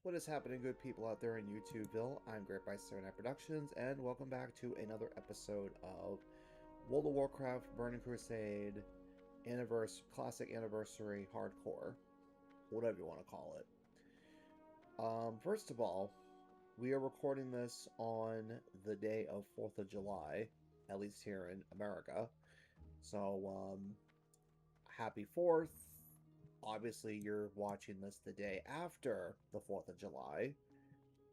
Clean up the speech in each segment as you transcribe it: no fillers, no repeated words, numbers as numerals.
What is happening, good people out there in YouTubeville? I'm Great by 79 Productions, and welcome back to another episode of World of Warcraft Burning Crusade Classic Anniversary Hardcore, whatever you want to call it. First of all, we are recording this on the day of 4th of July, at least here in America. So, happy 4th. Obviously, you're watching this the day after the 4th of July.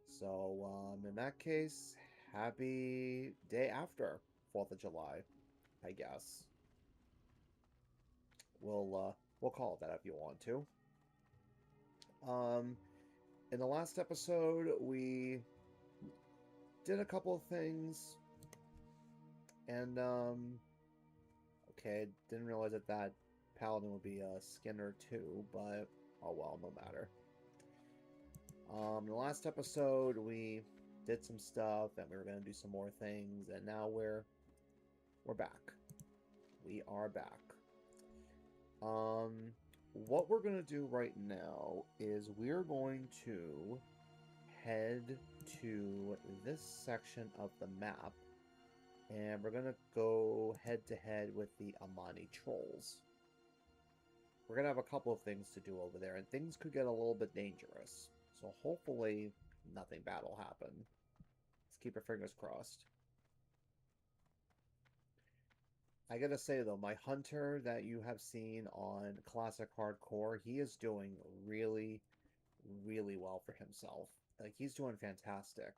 So, in that case, happy day after 4th of July, I guess. We'll call it that if you want to. In the last episode, we did a couple of things, and, okay, didn't realize that Paladin would be a Skinner too, but, oh well, no matter. In the last episode, we did some stuff, and we were going to do some more things, and now we're back. We are back. What we're going to do right now is we're going to head to this section of the map, and we're going to go head-to-head with the Amani Trolls. We're going to have a couple of things to do over there, and things could get a little bit dangerous. So hopefully nothing bad will happen. Let's keep our fingers crossed. I gotta say though, my hunter that you have seen on Classic Hardcore, he is doing really, really well for himself. Like, he's doing fantastic.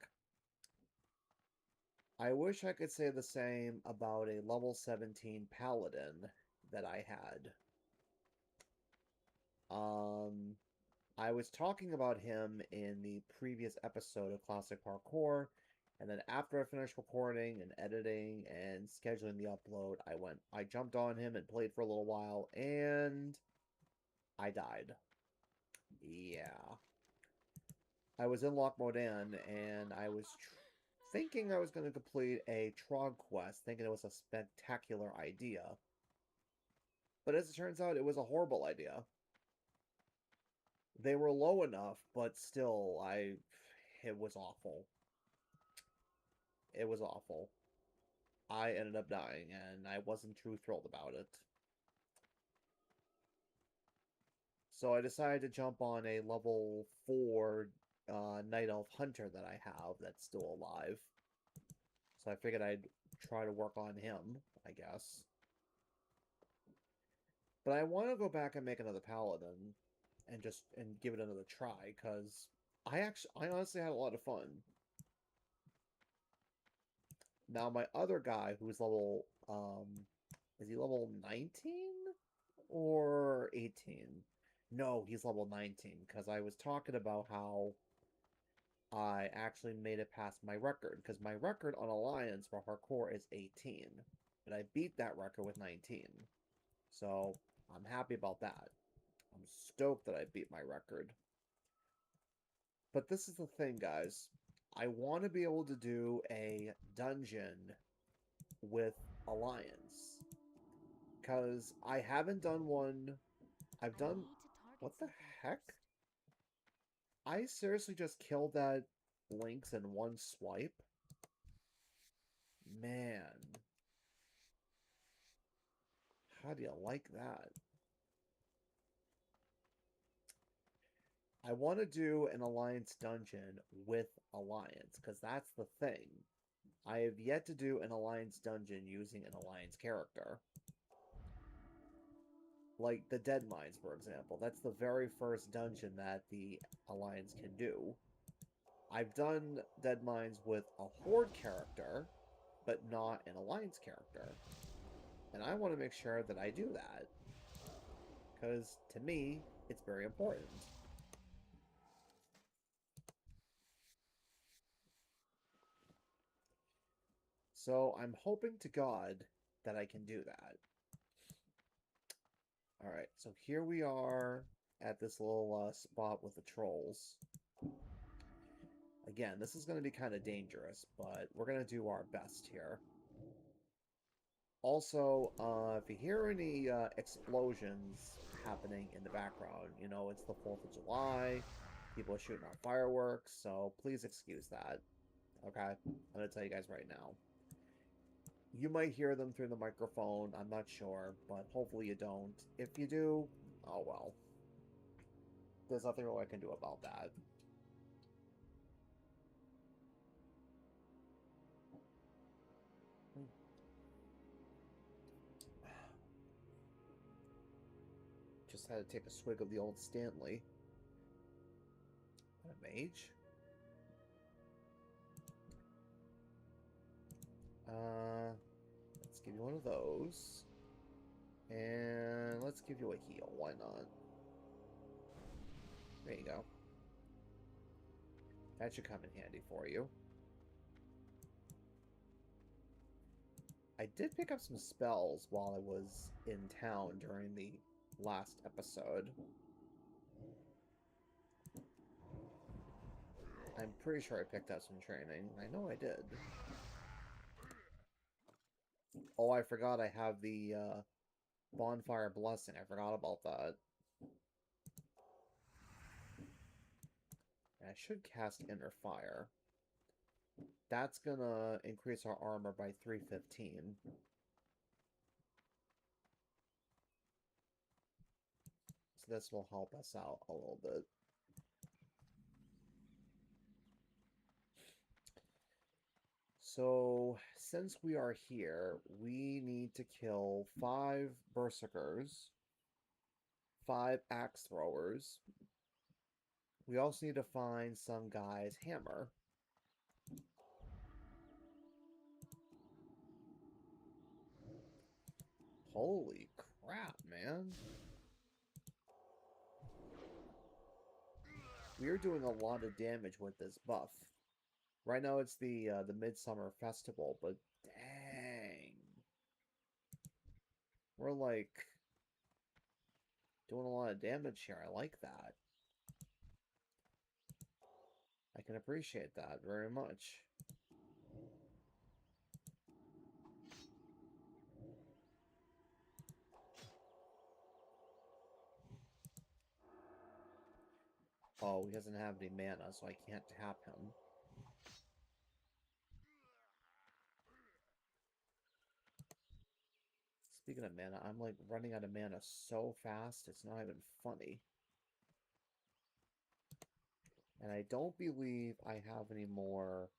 I wish I could say the same about a level 17 paladin that I had. I was talking about him in the previous episode of Classic Parkour, and then after I finished recording and editing and scheduling the upload, I jumped on him and played for a little while, and I died. Yeah. I was in Loch Modan, and I was thinking I was going to complete a Trog quest, thinking it was a spectacular idea. But as it turns out, it was a horrible idea. They were low enough, but still, it was awful. It was awful. I ended up dying, and I wasn't too thrilled about it. So I decided to jump on a level 4 Night Elf Hunter that I have that's still alive. So I figured I'd try to work on him, I guess. But I want to go back and make another Paladin and give it another try, because I honestly had a lot of fun. Now my other guy who's level is he level 19 or 18? No, he's level 19, because I was talking about how I actually made it past my record, because my record on Alliance for Hardcore is 18, but I beat that record with 19. So I'm happy about that. I'm stoked that I beat my record. But this is the thing, guys. I want to be able to do a dungeon with Alliance, because I haven't done one. I've done... What the heck? I seriously just killed that Lynx in one swipe? Man. How do you like that? I want to do an Alliance dungeon with Alliance, because that's the thing. I have yet to do an Alliance dungeon using an Alliance character. Like the Dead Mines, for example. That's the very first dungeon that the Alliance can do. I've done Dead Mines with a Horde character, but not an Alliance character. And I want to make sure that I do that. Because, to me, it's very important. So, I'm hoping to God that I can do that. Alright, so here we are at this little spot with the trolls. Again, this is going to be kind of dangerous, but we're going to do our best here. Also, if you hear any explosions happening in the background, you know, it's the 4th of July. People are shooting off fireworks, so please excuse that. Okay? I'm going to tell you guys right now. You might hear them through the microphone, I'm not sure, but hopefully you don't. If you do, oh well. There's nothing really I can do about that. Just had to take a swig of the old Stanley. A mage? Let's give you one of those. And let's give you a heal. Why not? There you go. That should come in handy for you. I did pick up some spells while I was in town during the last episode. I'm pretty sure I picked up some training. I know I did. Oh, I forgot I have the Bonfire Blessing. I forgot about that. I should cast Inner Fire. That's gonna increase our armor by 315. So this will help us out a little bit. So, since we are here, we need to kill 5 Berserkers, 5 Axe Throwers. We also need to find some guy's hammer. Holy crap, man. We're doing a lot of damage with this buff. Right now it's the Midsummer Festival, but dang. We're like doing a lot of damage here. I like that. I can appreciate that very much. Oh, he doesn't have any mana, so I can't tap him. Speaking of mana, I'm like running out of mana so fast, it's not even funny. And I don't believe I have any more.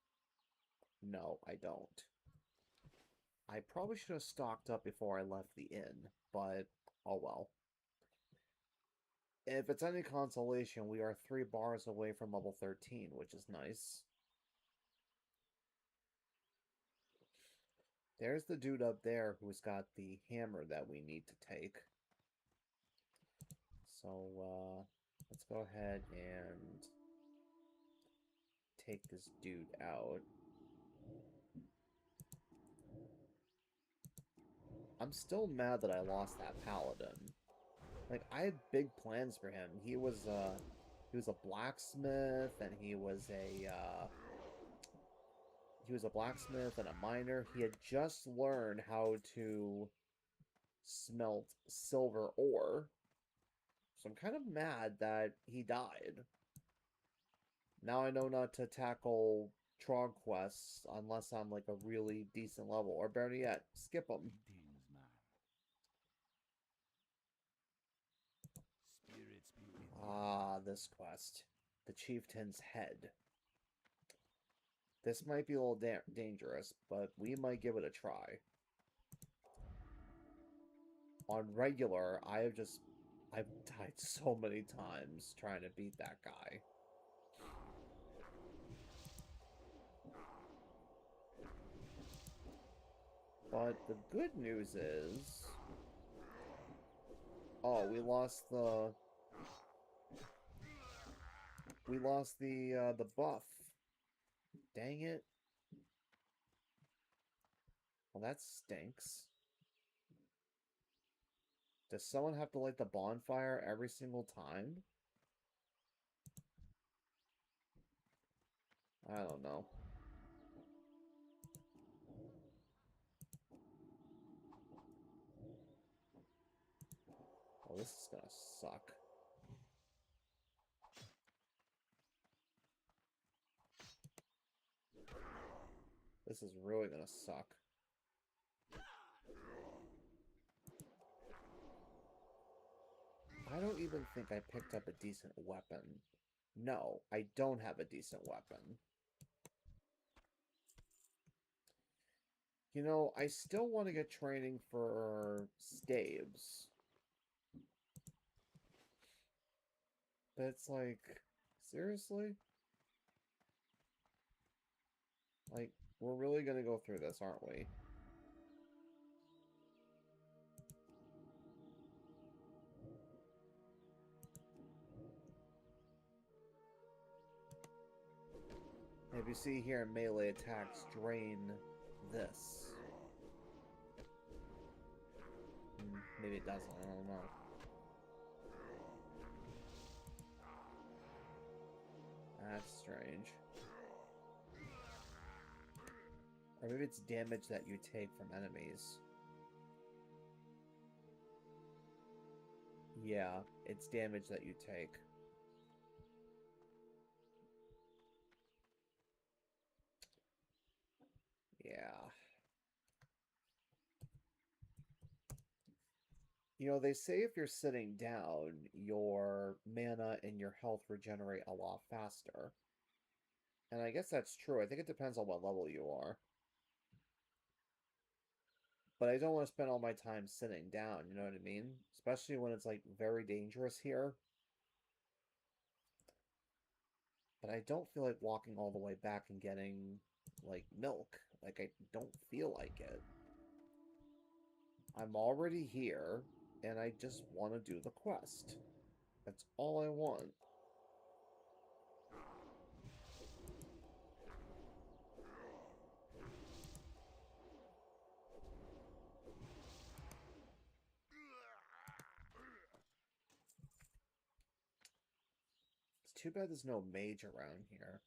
No, I don't. I probably should have stocked up before I left the inn, but oh well. If it's any consolation, we are 3 bars away from level 13, which is nice. There's the dude up there who's got the hammer that we need to take. So, let's go ahead and take this dude out. I'm still mad that I lost that paladin. Like, I had big plans for him. He was a blacksmith, and he was a blacksmith and a miner. He had just learned how to smelt silver ore. So I'm kind of mad that he died. Now I know not to tackle Trog quests unless I'm like a really decent level. Or better yet, skip them. Ah, this quest. The Chieftain's Head. This might be a little dangerous, but we might give it a try. On regular, I've died so many times trying to beat that guy. But the good news is... Oh, we lost the... the buff. Dang it. Well, that stinks. Does someone have to light the bonfire every single time? I don't know. Oh, this is gonna suck. This is really gonna suck. I don't even think I picked up a decent weapon. No, I don't have a decent weapon. You know, I still want to get training for staves. But it's like, seriously? Like, we're really gonna go through this, aren't we? If you see here, melee attacks drain this. Maybe it doesn't, I don't know. That's strange. Or maybe it's damage that you take from enemies. Yeah, it's damage that you take. Yeah. You know, they say if you're sitting down, your mana and your health regenerate a lot faster. And I guess that's true. I think it depends on what level you are. But I don't want to spend all my time sitting down, you know what I mean? Especially when it's, like, very dangerous here. But I don't feel like walking all the way back and getting, like, milk. Like, I don't feel like it. I'm already here, and I just want to do the quest. That's all I want. It's too bad there's no mage around here.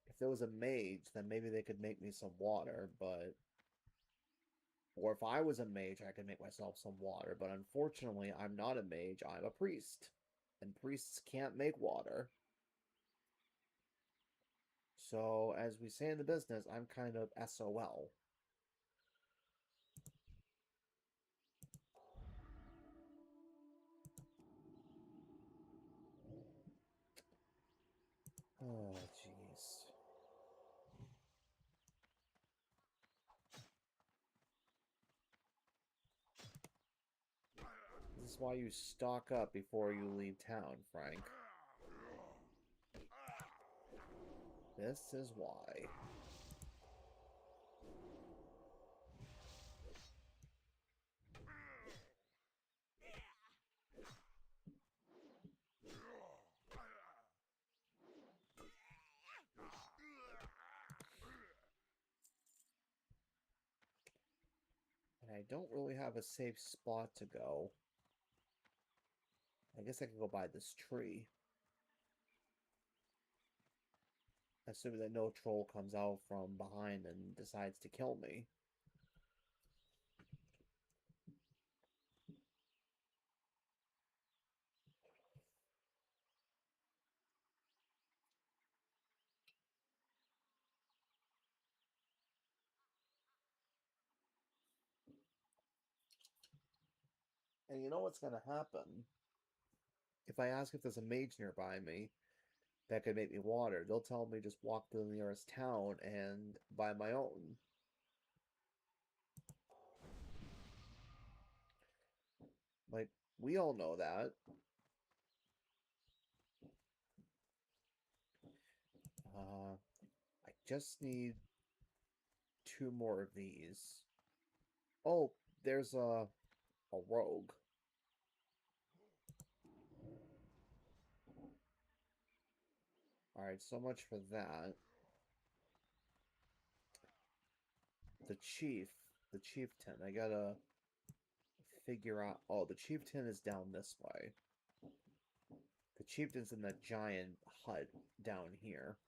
If there was a mage, then maybe they could make me some water, but... Or if I was a mage, I could make myself some water, but unfortunately, I'm not a mage, I'm a priest. And priests can't make water. So, as we say in the business, I'm kind of SOL. Oh, jeez. This is why you stock up before you leave town, Frank. This is why. And I don't really have a safe spot to go. I guess I can go by this tree. Assuming that no troll comes out from behind and decides to kill me. And you know what's going to happen? If I ask if there's a mage nearby me that could make me water, they'll tell me just walk to the nearest town and buy my own. Like, we all know that. I just need 2 more of these. Oh, there's a rogue. Alright, so much for that. The chief. The chieftain. I gotta figure out... Oh, the chieftain is down this way. The chieftain's in that giant hut down here.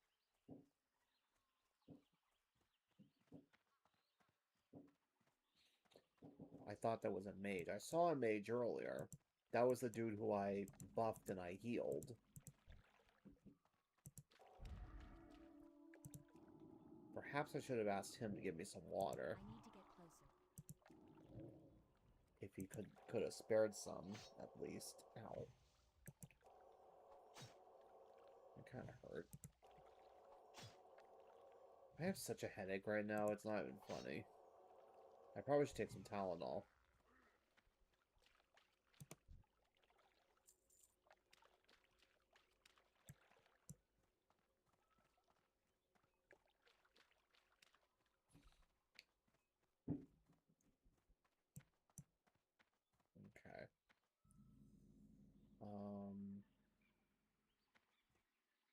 I thought that was a mage. I saw a mage earlier. That was the dude who I buffed and I healed. Perhaps I should have asked him to give me some water. I need to get closer. If he could have spared some, at least. Ow. It kind of hurt. I have such a headache right now, it's not even funny. I probably should take some Tylenol. Okay.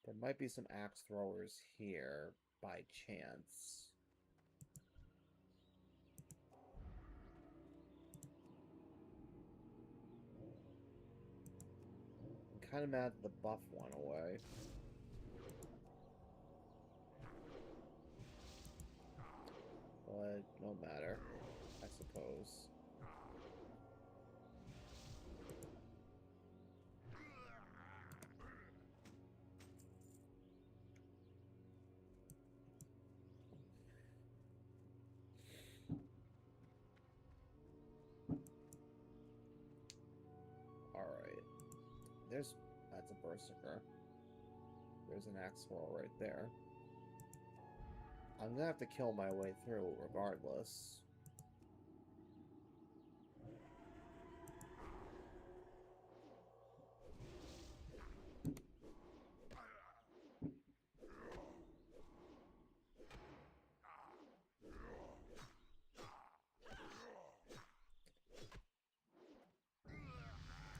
There might be some axe throwers here by chance. I'm kind of mad that the buff went away. But no matter, I suppose. Alright. That's a berserker. There's an axe thrower right there. I'm gonna have to kill my way through regardless.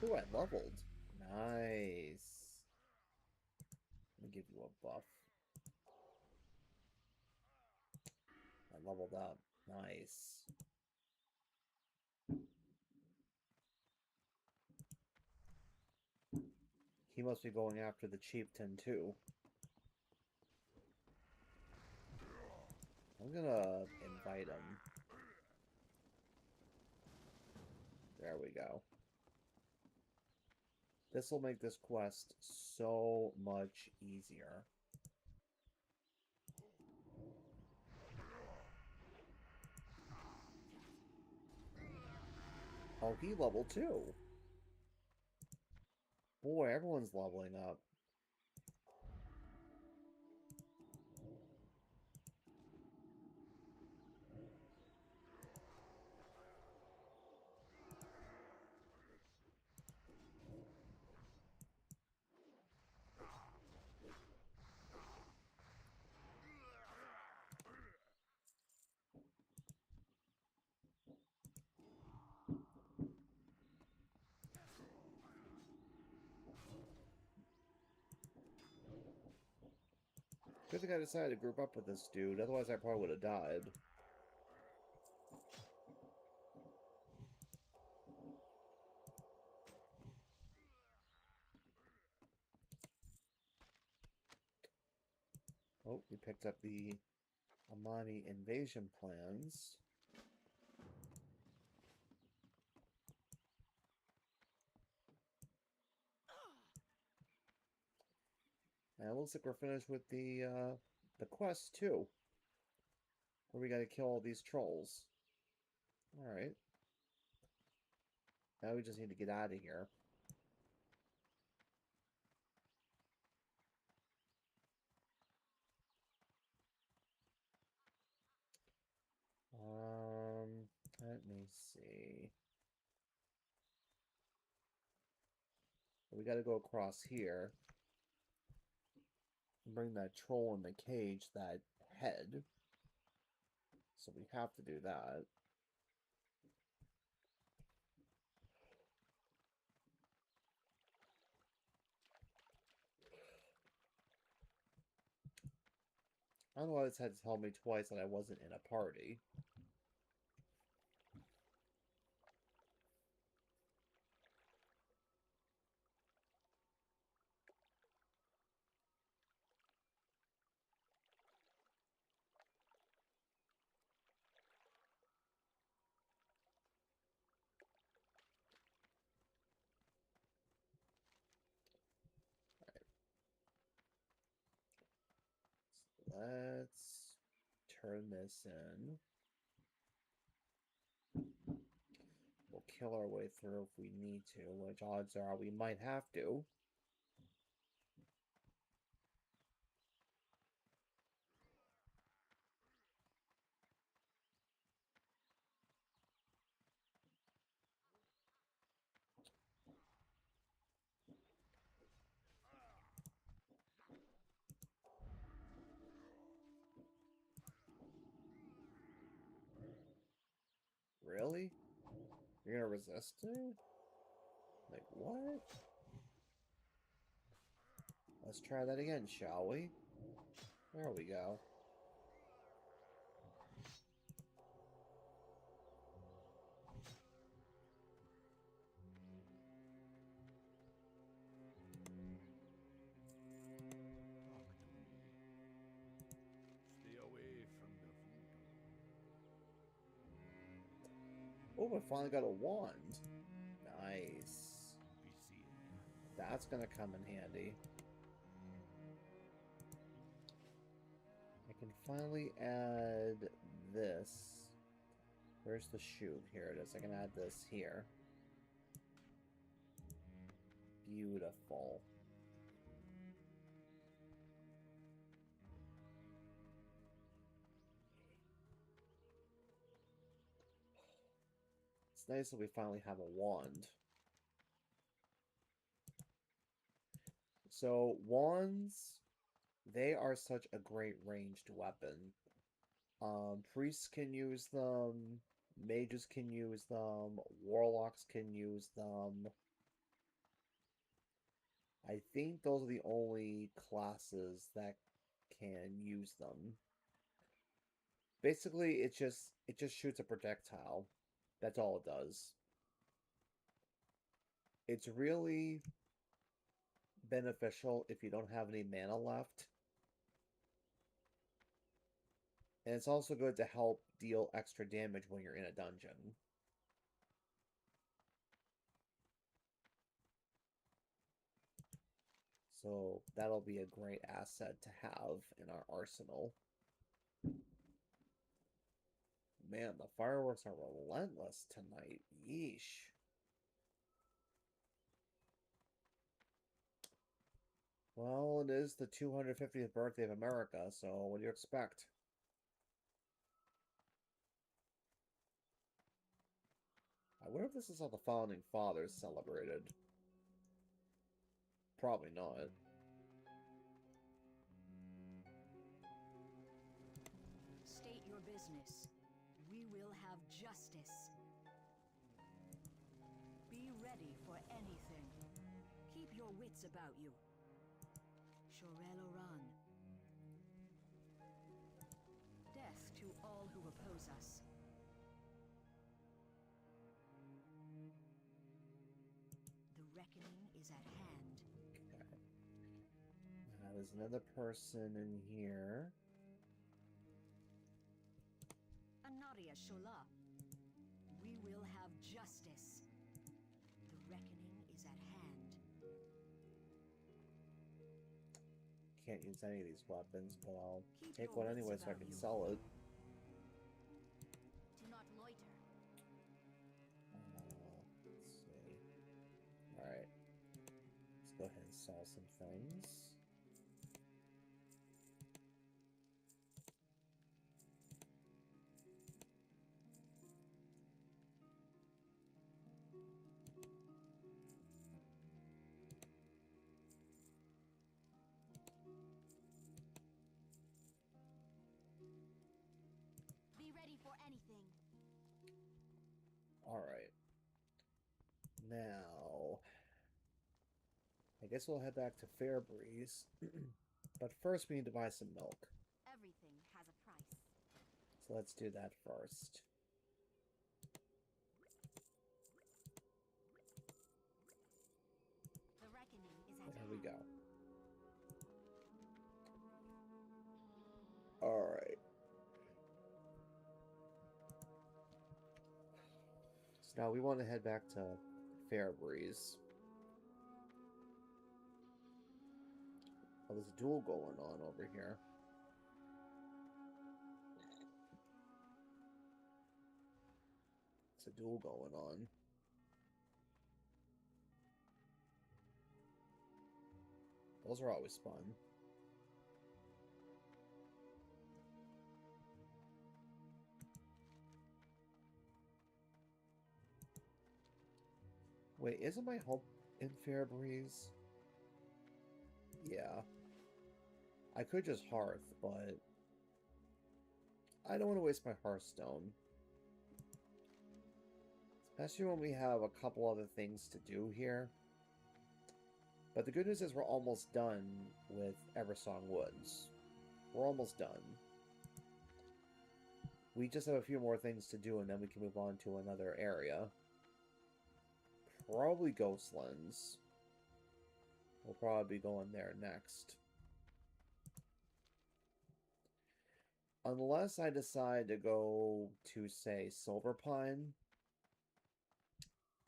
Ooh, I leveled. Nice. Let me give you a buff. I leveled up. Nice. He must be going after the chieftain too. I'm gonna invite him. There we go. This will make this quest so much easier. Oh, he leveled too. Boy, everyone's leveling up. Good thing I decided to group up with this dude, otherwise I probably would have died. Oh, we picked up the Amani invasion plans. And it looks like we're finished with the quest too. Where we gotta kill all these trolls. Alright. Now we just need to get out of here. Let me see. We gotta go across here. And bring that troll in the cage, that head. So we have to do that. I don't know why this had to tell me twice that I wasn't in a party. Let's turn this in. We'll kill our way through if we need to, which odds are we might have to. Really? You're gonna resist it? Like, what? Let's try that again, shall we? There we go. Stay away from the voodoo. Oh, we finally got a wand. Nice. TBC. That's gonna come in handy. I can finally add this. Where's the shoe? Here it is. I can add this here. Beautiful. It's nice that we finally have a wand. So, wands, they are such a great ranged weapon. Priests can use them, mages can use them, warlocks can use them. I think those are the only classes that can use them. Basically, it just shoots a projectile. That's all it does. It's really beneficial if you don't have any mana left. And it's also good to help deal extra damage when you're in a dungeon. So that'll be a great asset to have in our arsenal. Man, the fireworks are relentless tonight. Yeesh. Well, it is the 250th birthday of America, so what do you expect? I wonder if this is how the Founding Fathers celebrated. Probably not. State your business. We will have justice. Be ready for anything. Keep your wits about you. Shorel Oran. Death to all who oppose us. The reckoning is at hand. Okay. There's another person in here. Anaria Shola. We will have justice. The reckoning is at hand. Can't use any of these weapons, but I'll Keep take your one wits anyway so I about can you. sell it. Do not loiter. Let's see. Alright. Let's go ahead and sell some things. Be ready for anything. Alright. Now, I guess we'll head back to Fairbreeze. But first we need to buy some milk. Everything has a price. So let's do that first. The reckoning is at There we hand. go. Alright. So now we want to head back to Fairbreeze. Oh, there's a duel going on over here. It's a duel going on. Those are always fun. Wait, isn't my home in Fairbreeze? Yeah. I could just Hearth, but I don't want to waste my Hearthstone. Especially when we have a couple other things to do here. But the good news is we're almost done with Eversong Woods. We're almost done. We just have a few more things to do, and then we can move on to another area. Probably Ghostlands. We'll probably be going there next. Unless I decide to go to, say, Silverpine.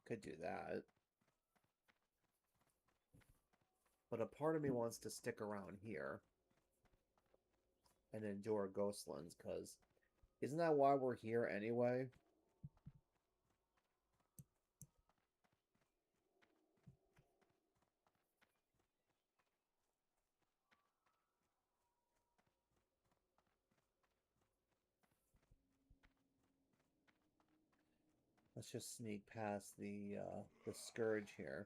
Could do that. But a part of me wants to stick around here and endure Ghostlands, because isn't that why we're here anyway? Let's just sneak past the Scourge here.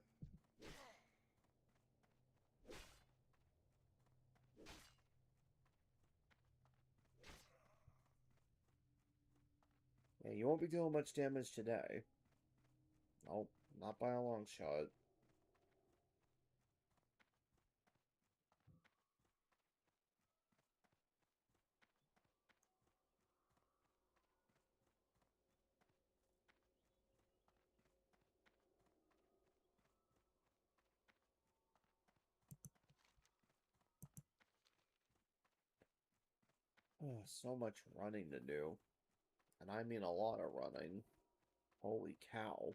Yeah, you won't be doing much damage today. Nope, not by a long shot. Oh, so much running to do. And I mean a lot of running. Holy cow.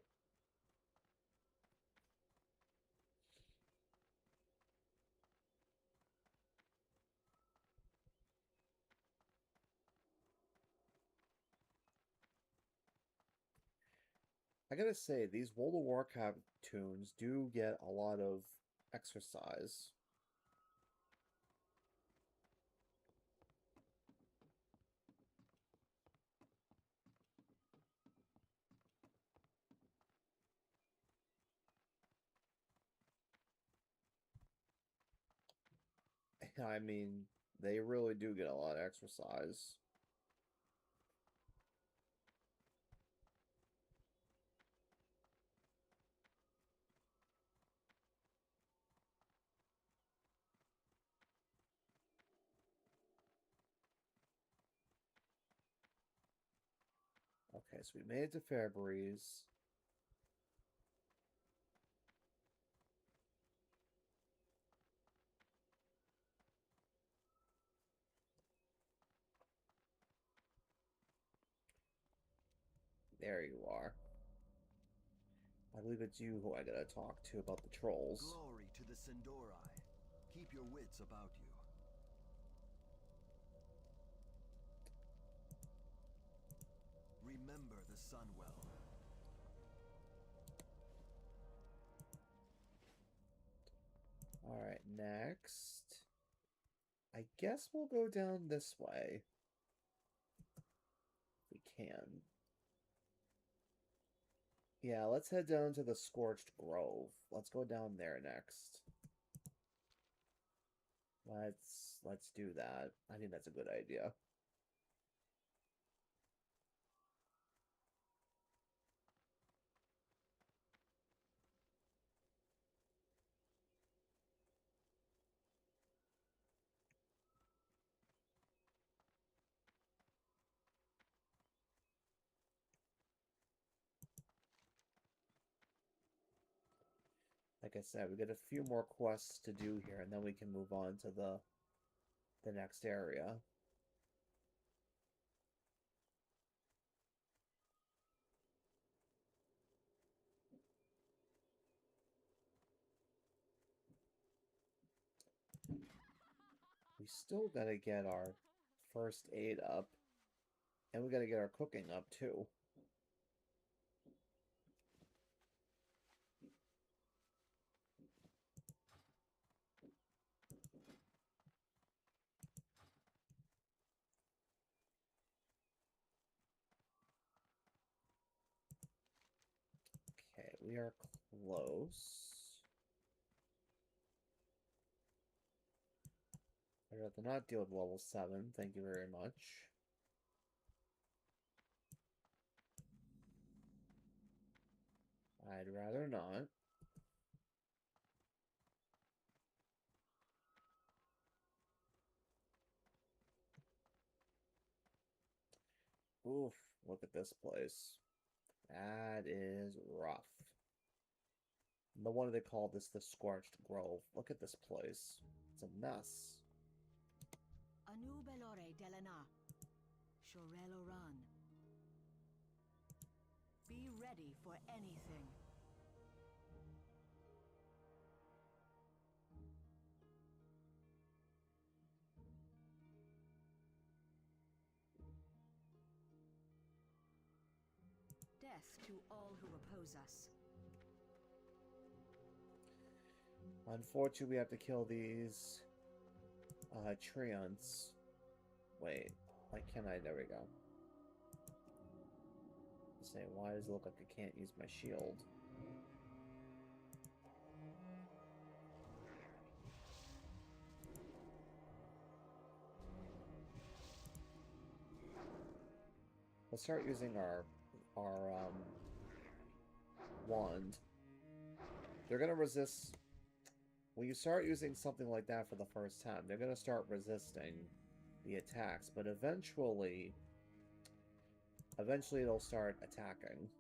I gotta say, these World of Warcraft tunes do get a lot of exercise. I mean, they really do get a lot of exercise. Okay, so we made it to Fairbreeze. There you are. I believe it's you who I gotta talk to about the trolls. Glory to the Sindori. Keep your wits about you. Remember the sun well. Alright, next. I guess we'll go down this way. If we can. Yeah, let's head down to the Scorched Grove. Let's go down there next. Let's do that. I think that's a good idea. Like I said, we got a few more quests to do here, and then we can move on to the next area. We still gotta get our first aid up, and we gotta get our cooking up too. we are close. I'd rather not deal with level 7, thank you very much. I'd rather not. Oof, look at this place. That is rough. No wonder they call this the Scorched Grove. Look at this place. It's a mess. Anu Belore Delana. Shorel Oran. Be ready for anything. Death to all who oppose us. Unfortunately, we have to kill these treants. Wait, why can't I? There we go. Say, why does it look like I can't use my shield? Let's start using our wand. They're gonna resist. When you start using something like that for the first time, they're gonna start resisting the attacks, but eventually it'll start attacking.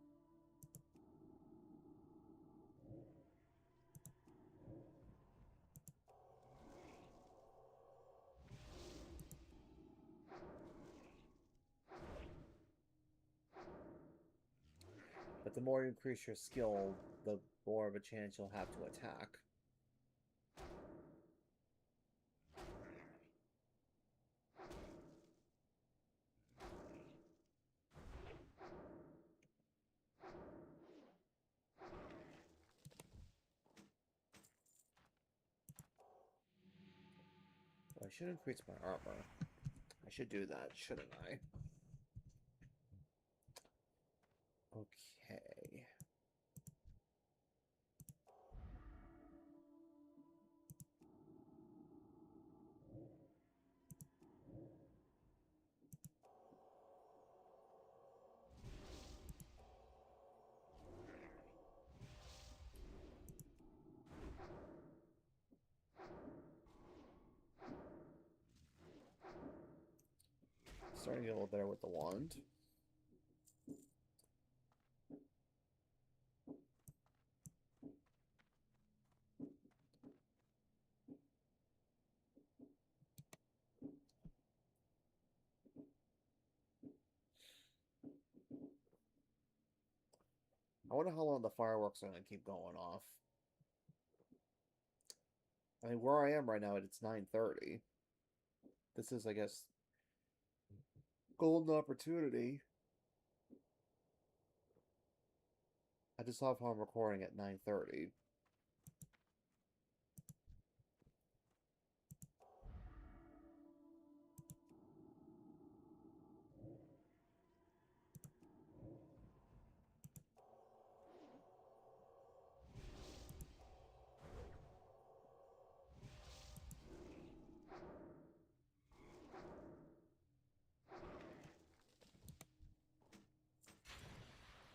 But the more you increase your skill, the more of a chance you'll have to attack. Well, I should increase my armor. I should do that, shouldn't I? Okay. Starting to get a little better with the wand. I wonder how long the fireworks are going to keep going off. I mean, where I am right now, it's 9:30. This is, I guess, golden opportunity. I just saw how I'm recording at 9:30.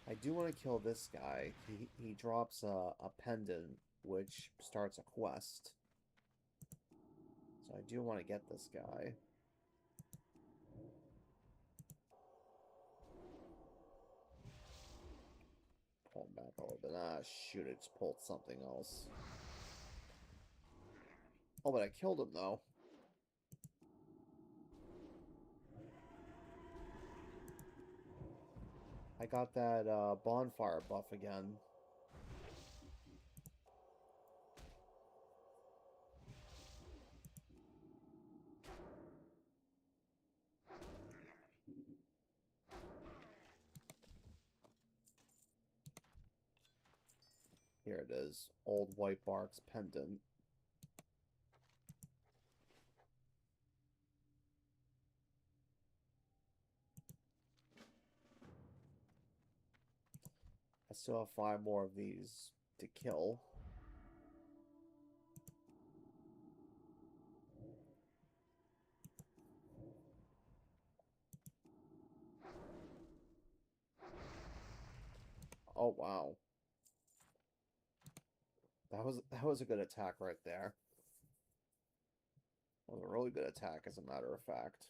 I do want to kill this guy. He drops a pendant, which starts a quest. So I do want to get this guy. Pull him back a little bit. Ah, shoot, it just pulled something else. Oh, but I killed him, though. I got that bonfire buff again. Here it is. Old White Bark's pendant. I still have 5 more of these to kill. Oh wow. That was a good attack right there. That was a really good attack, as a matter of fact.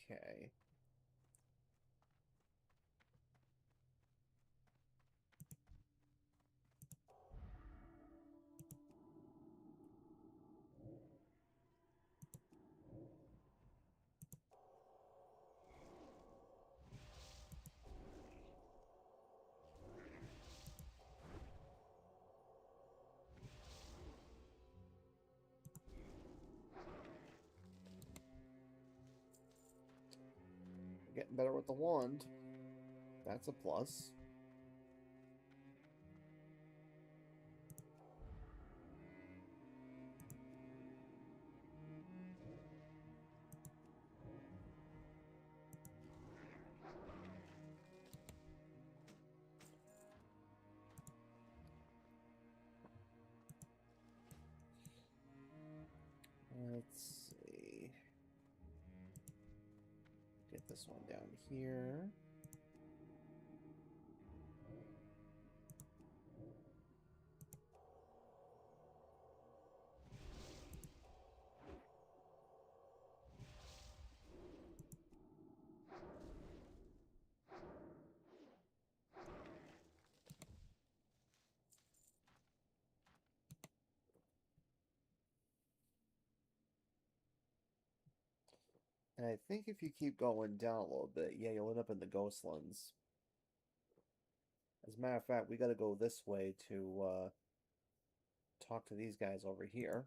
Okay. Getting better with the wand. That's a plus. Let's see. Get this one down here. And I think if you keep going down a little bit, yeah, you'll end up in the Ghostlands. As a matter of fact, we gotta go this way to talk to these guys over here.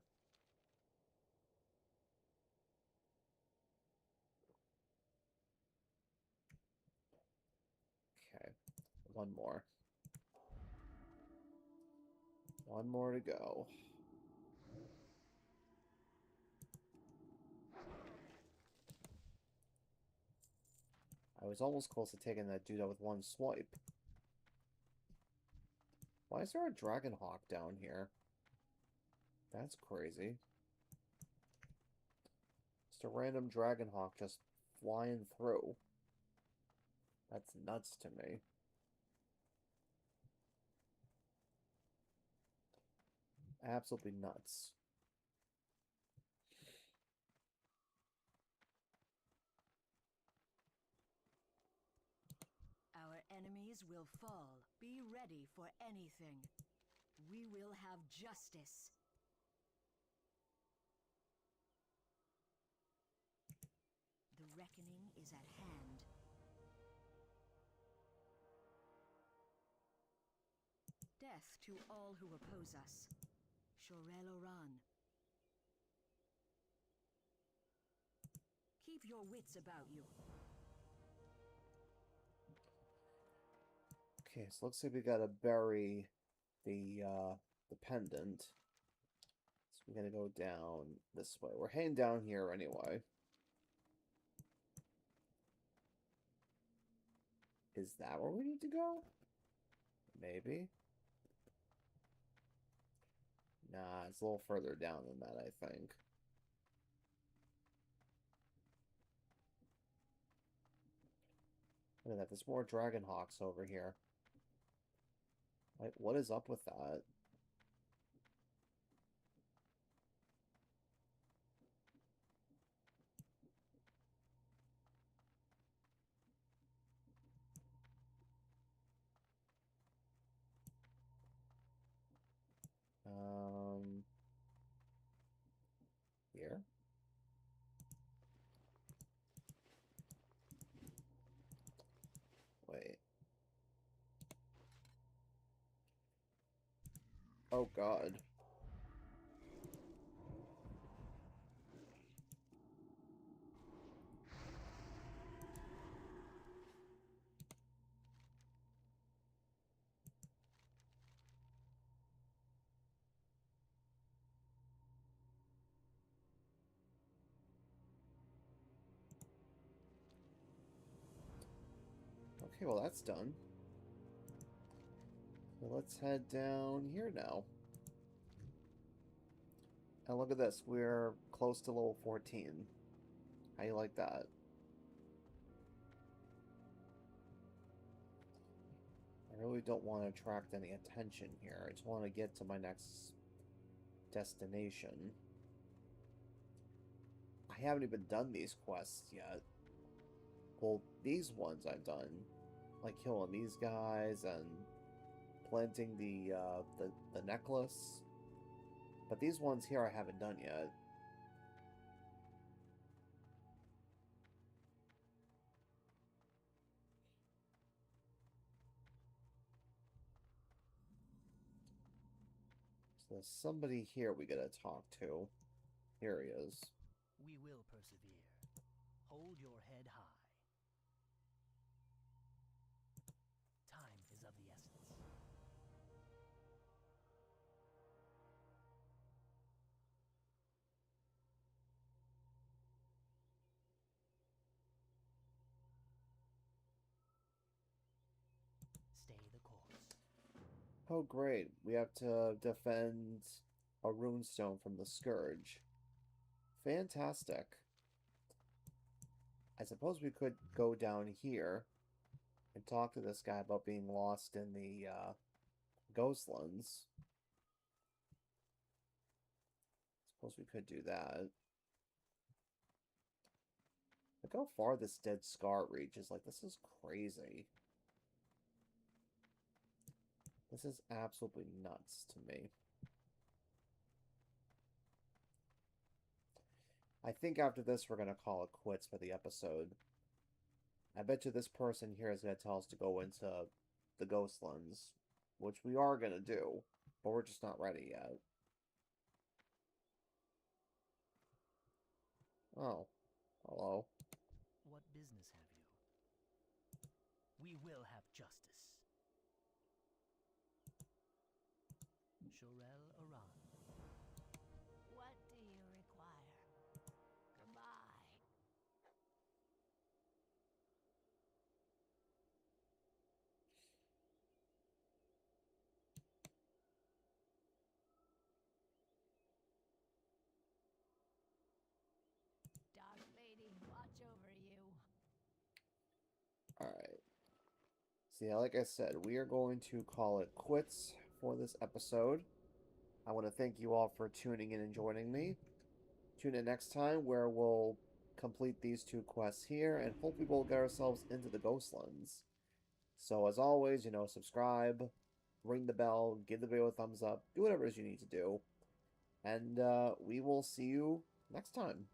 Okay, one more. One more to go. I was almost close to taking that dude out with one swipe. Why is there a Dragon Hawk down here? That's crazy. Just a random Dragon Hawk just flying through. That's nuts to me. Absolutely nuts. Our enemies will fall. Be ready for anything. We will have justice. The reckoning is at hand. Death to all who oppose us. Shorel Oran. Keep your wits about you. Okay, so looks like we gotta bury the pendant. So we gotta go down this way. We're heading down here anyway. Is that where we need to go? Maybe. Nah, it's a little further down than that, I think. Look at that, there's more Dragon Hawks over here. Like, what is up with that? Here? Wait. Oh god. Okay, well that's done. So let's head down here now. And look at this, we're close to level 14. How you like that? I really don't want to attract any attention here. I just want to get to my next destination. I haven't even done these quests yet. Well, these ones I've done. Like killing these guys and planting the necklace. But these ones here I haven't done yet. So there's somebody here we gotta talk to. Here he is. We will persevere. Hold your head high. Time is of the essence. Stay the course. Oh great, we have to defend a runestone from the Scourge. Fantastic. I suppose we could go down here and talk to this guy about being lost in the Ghostlands. Suppose we could do that. Look how far this dead scar reaches. Like, this is crazy. This is absolutely nuts to me. I think after this, we're going to call it quits for the episode. I bet you this person here is going to tell us to go into the Ghostlands, which we are going to do, but we're just not ready yet. Oh, hello. What business have you? We will have justice. Shorel Aran. What do you require? Goodbye. Dark Lady, watch over you. Alright. So yeah, like I said, we are going to call it quits for this episode. I want to thank you all for tuning in and joining me. Tune in next time where we'll complete these two quests here and hopefully we'll get ourselves into the Ghostlands. So as always, subscribe, ring the bell, give the video a thumbs up, do whatever it is you need to do. And we will see you next time.